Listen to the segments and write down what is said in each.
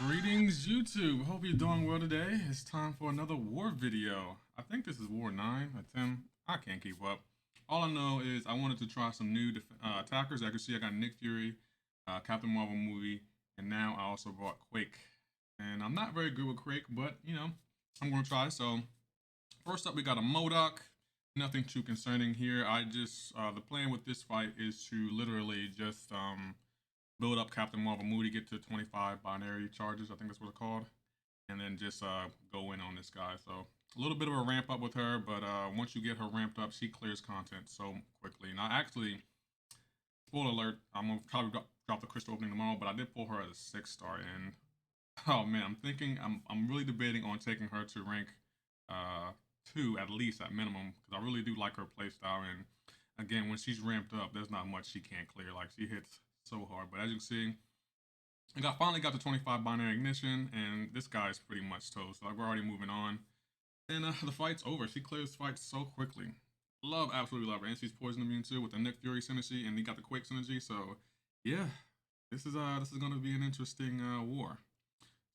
Greetings, YouTube. Hope you're doing well today. It's time for another war video. I think this is War 9 or 10. I can't keep up. All I know is I wanted to try some new attackers. As you can see, I got Nick Fury, Captain Marvel movie, and now I also bought Quake. And I'm not very good with Quake, but, I'm going to try. So, first up, we got a MODOK. Nothing too concerning here. The plan with this fight is to literally just, build up Captain Marvel Moody, get to 25 binary charges, I think that's what it's called, and then just go in on this guy. So a little bit of a ramp up with her, but once you get her ramped up, she clears content so quickly. And I actually, spoiler alert, I'm gonna probably drop the crystal opening tomorrow, but I did pull her as a 6-star, and oh man, I'm really debating on taking her to rank 2 at least at minimum, because I really do like her playstyle. And again, when she's ramped up, there's not much she can't clear. Like, she hits so hard. But as you can see, finally got to 25 binary ignition, and this guy's pretty much toast. So we're already moving on. And the fight's over. She clears fights so quickly. Absolutely love her. And she's poison immune too with the Nick Fury synergy, and he got the Quake synergy. So yeah, this is going to be an interesting war.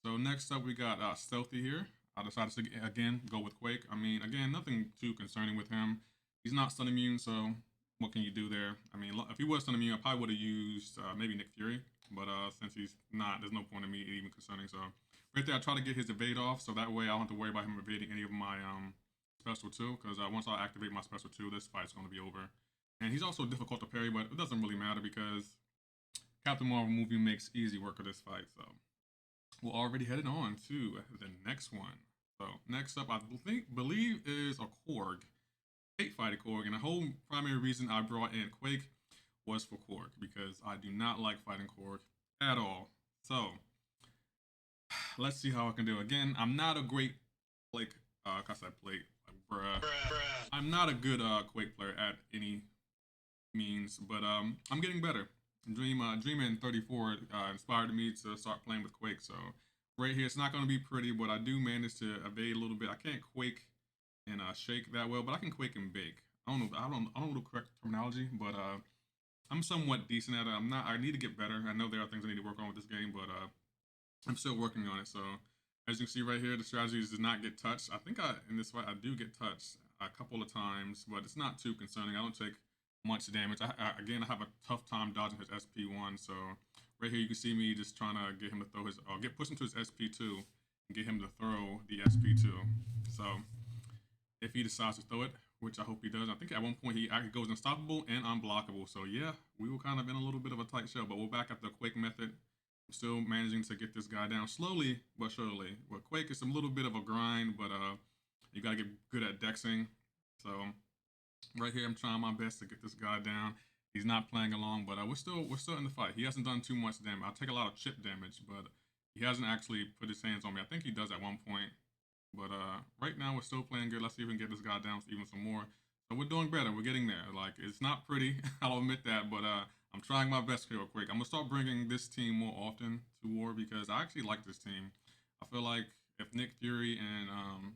So next up, we got Stealthy here. I decided to again go with Quake. I mean, again, nothing too concerning with him. He's not stun immune, so what can you do there? I mean, if he was stun immune, I probably would have used maybe Nick Fury, but since he's not, there's no point in me even concerning. So right there, I try to get his evade off, so that way I don't have to worry about him evading any of my special 2, because once I activate my special 2, this fight's going to be over. And he's also difficult to parry, but it doesn't really matter because Captain Marvel movie makes easy work of this fight. So we're already headed on to the next one. So next up, I believe is a Korg. I hate fighting Korg, and the whole primary reason I brought in Quake was for Korg, because I do not like fighting Korg at all. So let's see how I can do. Again, I'm not a great Cashapp plate. Bruh. I'm not a good Quake player at any means, but I'm getting better. Dreamin 34 inspired me to start playing with Quake. So right here, it's not going to be pretty, but I do manage to evade a little bit. I can't Quake and shake that well, but I can Quake and bake. I don't know the correct terminology, but I'm somewhat decent at it. I need to get better. I know there are things I need to work on with this game, but I'm still working on it. So as you can see right here, the strategy is to not get touched. I think in this fight I do get touched a couple of times, but it's not too concerning. I don't take much damage. Again, I have a tough time dodging his SP1. So right here, you can see me just trying to get him to throw push him to his SP2 and get him to throw the SP2. So if he decides to throw it, which I hope he does, I think at one point he actually goes unstoppable and unblockable. So yeah, we were kind of in a little bit of a tight shell, but we're back at the Quake method. I'm still managing to get this guy down slowly but surely. With Quake, it's a little bit of a grind, but you gotta get good at dexing. So right here, I'm trying my best to get this guy down. He's not playing along, but we're still in the fight. He hasn't done too much damage. I take a lot of chip damage, but he hasn't actually put his hands on me. I think he does at one point, but right now we're still playing good. Let's see if we can get this guy down even some more. So we're doing better. We're getting there. Like, it's not pretty, I'll admit that, but I'm trying my best real quick. I'm gonna start bringing this team more often to war because I actually like this team. I feel like if Nick Fury and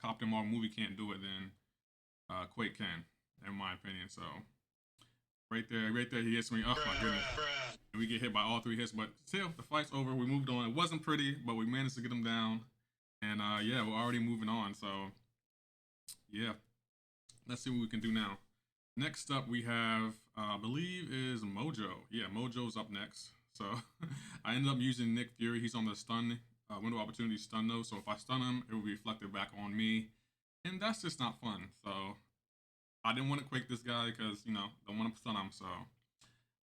Captain Marvel movie can't do it, then Quake can, in my opinion. So right there, he hits me. Oh my goodness. And we get hit by all 3 hits, but still, the fight's over. We moved on. It wasn't pretty, but we managed to get him down. And yeah, we're already moving on. So yeah, let's see what we can do now. Next up, we have, I believe, is Mojo. Yeah, Mojo's up next. So I ended up using Nick Fury. He's on the stun window opportunity stun though. So if I stun him, it will be reflected back on me, and that's just not fun. So I didn't want to Quake this guy because, don't want to stun him. So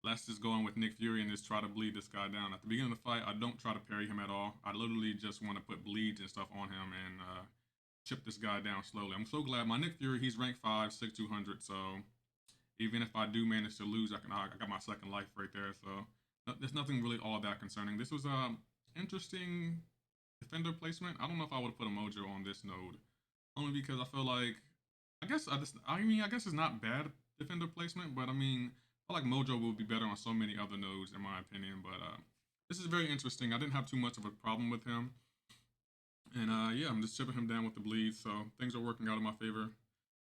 let's just go in with Nick Fury and just try to bleed this guy down. At the beginning of the fight, I don't try to parry him at all. I literally just want to put bleeds and stuff on him and chip this guy down slowly. I'm so glad my Nick Fury, he's rank 5, 6200. So even if I do manage to lose, I got my second life right there. So there's nothing really all that concerning. This was interesting defender placement. I don't know if I would have put a Mojo on this node, only because I feel like I guess it's not bad defender placement, but I mean, I feel like Mojo will be better on so many other nodes, in my opinion. But this is very interesting. I didn't have too much of a problem with him. And yeah, I'm just chipping him down with the bleed, so things are working out in my favor.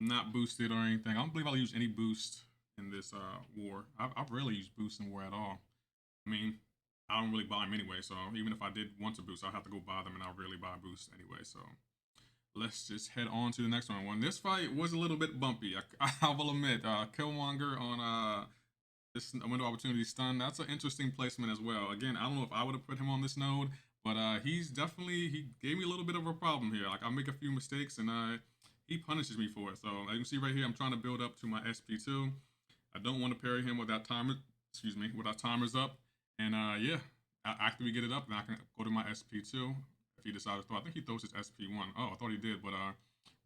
I'm not boosted or anything. I don't believe I'll use any boost in this war. I've rarely used boost in war at all. I mean, I don't really buy them anyway. So even if I did want to boost, I'll have to go buy them, and I'll really buy boosts anyway. So let's just head on to the next one. When this fight was a little bit bumpy, I will admit, Killmonger on this window opportunity stun. That's an interesting placement as well. Again, I don't know if I would have put him on this node, but he gave me a little bit of a problem here. Like I make a few mistakes and he punishes me for it. So as you can see right here, I'm trying to build up to my SP2. I don't want to parry him with that timer. Excuse me, with our timers up. And yeah, after we get it up, then I can go to my SP2 if he decides to throw. I think he throws his SP1. Oh, I thought he did, but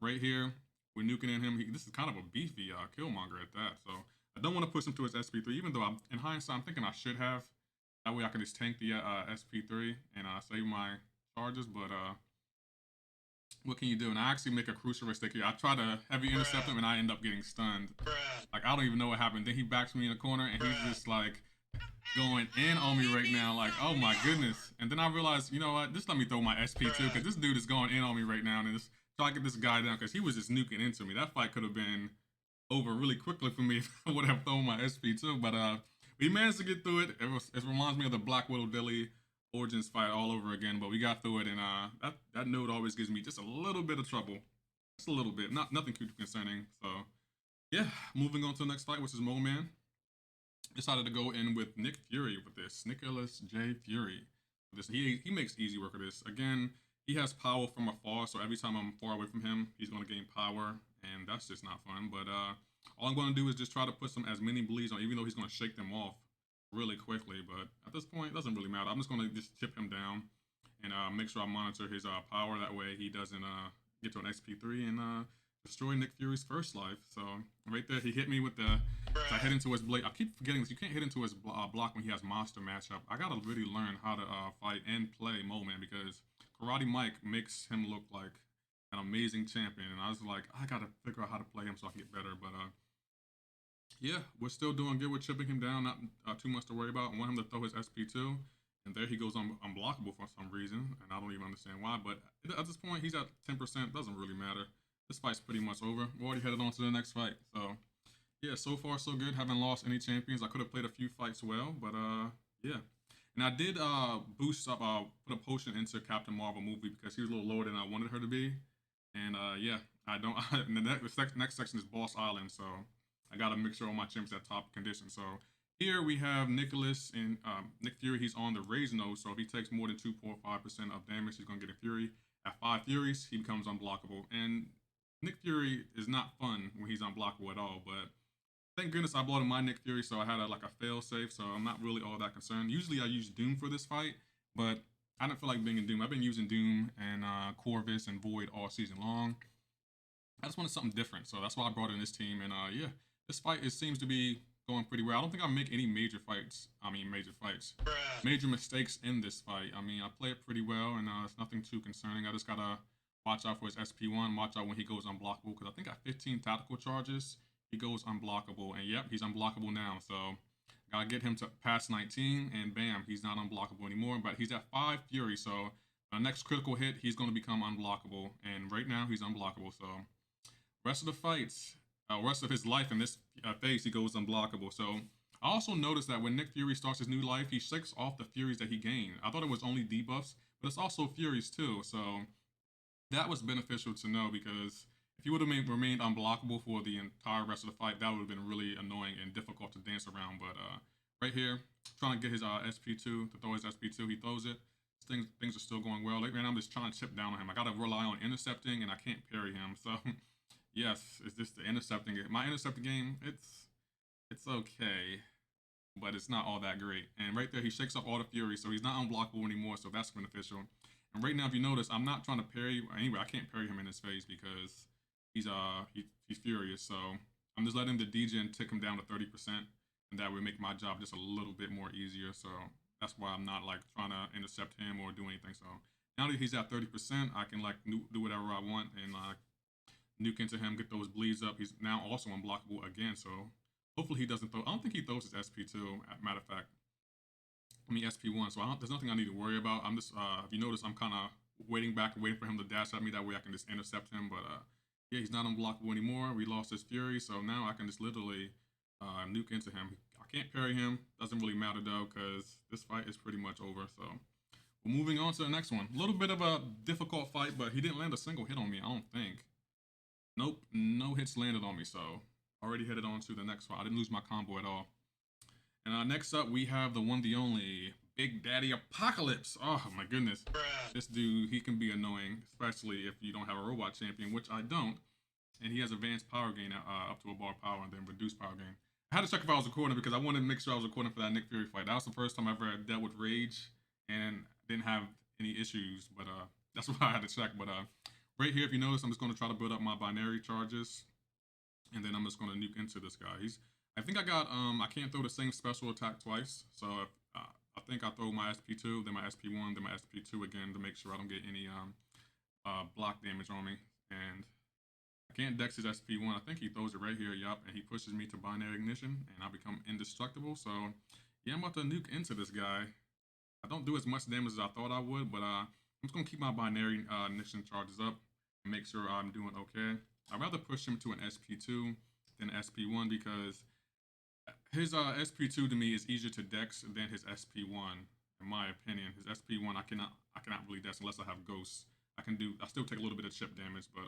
right here, we're nuking in him. This is kind of a beefy Killmonger at that. So I don't want to push him to his SP3, even though in hindsight, I'm thinking I should have. That way I can just tank the SP3 and save my charges. But what can you do? And I actually make a crucial mistake here. I try to heavy intercept him and I end up getting stunned. Like, I don't even know what happened. Then he backs me in the corner and he's just like going in on me right now. Like, oh my goodness. And then I realized, you know what? Just let me throw my SP2 because this dude is going in on me right now. And just try to get this guy down because he was just nuking into me. That fight could have been over really quickly for me if I would have thrown my SP2. But we managed to get through it. It reminds me of the Black Widow Dilly Origins fight all over again, but we got through it, and that node always gives me just a little bit of trouble. Just a little bit, nothing too concerning. So yeah, moving on to the next fight, which is Mole Man. Decided to go in with Nick Fury with this. Nicholas J. Fury. This he makes easy work of this. Again, he has power from afar, so every time I'm far away from him, he's gonna gain power, and that's just not fun. But all I'm gonna do is just try to put as many bleeds on, even though he's gonna shake them off really quickly. But at this point, it doesn't really matter. I'm just gonna just chip him down and make sure I monitor his power. That way, he doesn't get to an XP3 and destroy Nick Fury's first life. So right there, he hit me with the. So I hit into his blade. I keep forgetting this. You can't hit into his block when he has monster matchup. I gotta really learn how to fight and play Mole Man because Karate Mike makes him look like an amazing champion, and I was like, I gotta figure out how to play him so I can get better. But yeah, we're still doing good with chipping him down. Not too much to worry about. I want him to throw his SP2, and there he goes unblockable for some reason, and I don't even understand why. But at this point, he's at 10%. Doesn't really matter. This fight's pretty much over. We're already headed on to the next fight. So yeah, so far so good. Haven't lost any champions. I could have played a few fights well, but yeah. And I did boost up, put a potion into Captain Marvel movie because he was a little lower than I wanted her to be. And yeah, I don't. And the next section is Boss Island, so I gotta make sure all my chimps at top condition. So here we have Nicholas and Nick Fury. He's on the raise node, so if he takes more than 2.5% of damage, he's gonna get a Fury. At 5 Furies, he becomes unblockable. And Nick Fury is not fun when he's unblockable at all, but thank goodness I bought him my Nick Fury, so I had like a fail safe, so I'm not really all that concerned. Usually I use Doom for this fight, but I don't feel like being in Doom. I've been using Doom and Corvus and Void all season long. I just wanted something different, so that's why I brought in this team. And yeah, this fight seems to be going pretty well. I don't think I make any major fights. Major mistakes in this fight. I mean, I play it pretty well, and it's nothing too concerning. I just gotta watch out for his SP1. Watch out when he goes unblockable, because I think at 15 tactical charges, he goes unblockable. And yep, he's unblockable now. So gotta get him to pass 19, and bam, he's not unblockable anymore. But he's at 5 Fury, so next critical hit, he's gonna become unblockable. And right now, he's unblockable. So rest of the fights, rest of his life in this phase, he goes unblockable. So I also noticed that when Nick Fury starts his new life, he shakes off the Furies that he gained. I thought it was only debuffs, but it's also Furies too. So that was beneficial to know, because if he would have remained unblockable for the entire rest of the fight, that would have been really annoying and difficult to dance around. But right here, trying to get his SP2 to throw his SP2, he throws it. Things are still going well. Like, man, I'm just trying to chip down on him. I got to rely on intercepting, and I can't parry him. So yes, it's just the intercepting. My intercepting game, it's okay, but it's not all that great. And right there, he shakes off all the Fury, so he's not unblockable anymore, so that's beneficial. And right now, if you notice, I'm not trying to parry. Anyway, I can't parry him in his face because he's furious. So I'm just letting the degen tick him down to 30%, and that would make my job just a little bit more easier. So that's why I'm not like trying to intercept him or do anything. So now that he's at 30%, I can like do whatever I want and nuke into him, get those bleeds up. He's now also unblockable again. So hopefully he doesn't throw. I don't think he throws his SP2. Matter of fact, SP1, so there's nothing I need to worry about. I'm just, if you notice, I'm kind of waiting for him to dash at me. That way I can just intercept him. But yeah, he's not unblockable anymore. We lost his Fury, so now I can just literally nuke into him. I can't parry him. Doesn't really matter though, because this fight is pretty much over. So we're moving on to the next one. A little bit of a difficult fight, but he didn't land a single hit on me, I don't think. Nope, no hits landed on me, so already headed on to the next one. I didn't lose my combo at all. And next up, we have the one, the only, Big Daddy Apocalypse. Oh my goodness. This dude, he can be annoying, especially if you don't have a robot champion, which I don't. And he has advanced power gain up to a bar power and then reduced power gain. I had to check if I was recording because I wanted to make sure I was recording for that Nick Fury fight. That was the first time I ever dealt with rage and didn't have any issues, but that's why I had to check. But right here, if you notice, I'm just going to try to build up my binary charges, and then I'm just going to nuke into this guy. I think I got, I can't throw the same special attack twice, so I think I throw my SP2, then my SP1, then my SP2 again to make sure I don't get any block damage on me. And I can't dex his SP1. I think he throws it right here, yup, and he pushes me to binary ignition, and I become indestructible. So yeah, I'm about to nuke into this guy. I don't do as much damage as I thought I would, but I'm just going to keep my binary ignition charges up and make sure I'm doing okay. I'd rather push him to an SP2 than SP1 because his SP2 to me is easier to dex than his SP1, in my opinion. His SP1 I cannot really dex unless I have ghosts. I still take a little bit of chip damage, but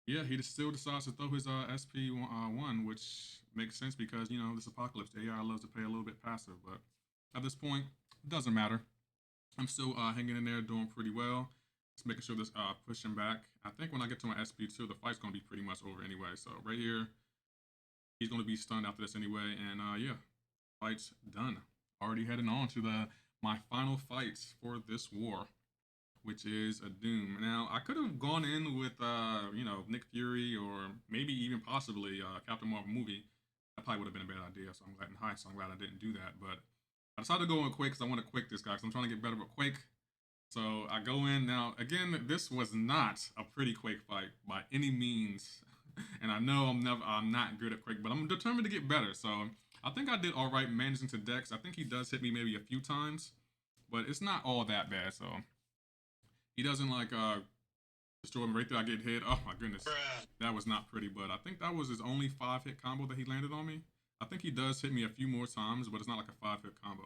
yeah, he still decides to throw his SP1, which makes sense because, you know, this Apocalypse, AI loves to play a little bit passive, but at this point, it doesn't matter. I'm still hanging in there, doing pretty well. Just making sure this pushing back. I think when I get to my SP2, the fight's going to be pretty much over anyway. So right here, he's going to be stunned after this anyway. And yeah, fight's done. Already heading on to my final fights for this war, which is a Doom. Now, I could have gone in with, you know, Nick Fury or maybe even possibly Captain Marvel movie. That probably would have been a bad idea, so I'm glad I didn't do that. But I decided to go in Quake because I want to Quake this guy because I'm trying to get better with Quake. So I go in. Now, again, this was not a pretty Quake fight by any means. And I know I'm not good at Quake, but I'm determined to get better. So I think I did all right managing to dex. I think he does hit me maybe a few times, but it's not all that bad. So he doesn't like destroy me right there. I get hit. Oh my goodness, that was not pretty. But I think that was his only 5-hit combo that he landed on me. I think he does hit me a few more times, but it's not like a 5-hit combo.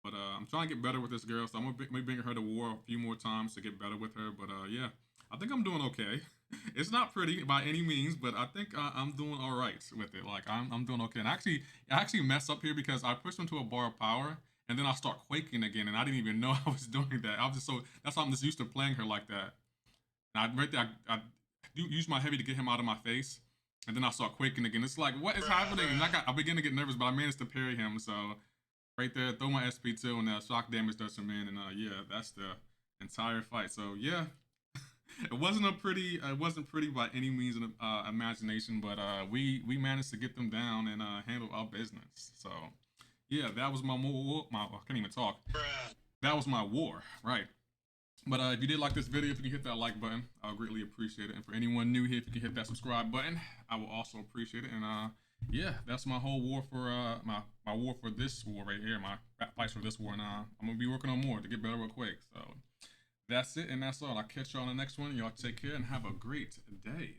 But I'm trying to get better with this girl, so I'm gonna be bringing her to war a few more times to get better with her. But yeah, I think I'm doing okay. It's not pretty by any means, but I think I'm doing all right with it. Like I'm doing okay. And I actually mess up here because I pushed him to a bar of power, and then I start quaking again, and I didn't even know I was doing that. I was just that's why I'm just used to playing her like that. And right there, I do use my heavy to get him out of my face, and then I start quaking again. It's like, what is happening? And I begin to get nervous, but I managed to parry him. So right there, throw my SP2, and shock damage does him in, and yeah, that's the entire fight. So yeah, it wasn't pretty by any means of imagination, but we managed to get them down and handle our business. So yeah, that was my I can't even talk. That was my war, right? But if you did like this video, if you can hit that like button, I'll greatly appreciate it. And for anyone new here, if you can hit that subscribe button, I will also appreciate it. And yeah, that's my whole war for my war for this war right here, my fights for this war. And I'm gonna be working on more to get better with Quake. So that's it, and that's all. I'll catch you on the next one. Y'all take care and have a great day.